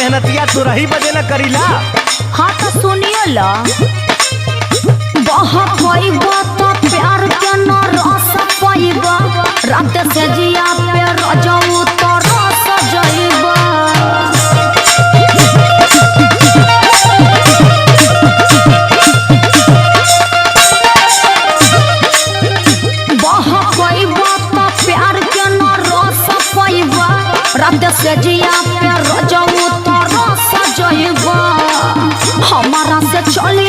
मेहनतिया तो रही बजे न करीला। हाँ तो सुनिए ला बहुत पैबा तो प्यार के न रस पैबा रात से जिया पे रजऊ तो रस जइबा। बहुत पैबा तो प्यार के न रस पैबा रात से जिया पे रजऊ तो रस जइबा। हमारा से चली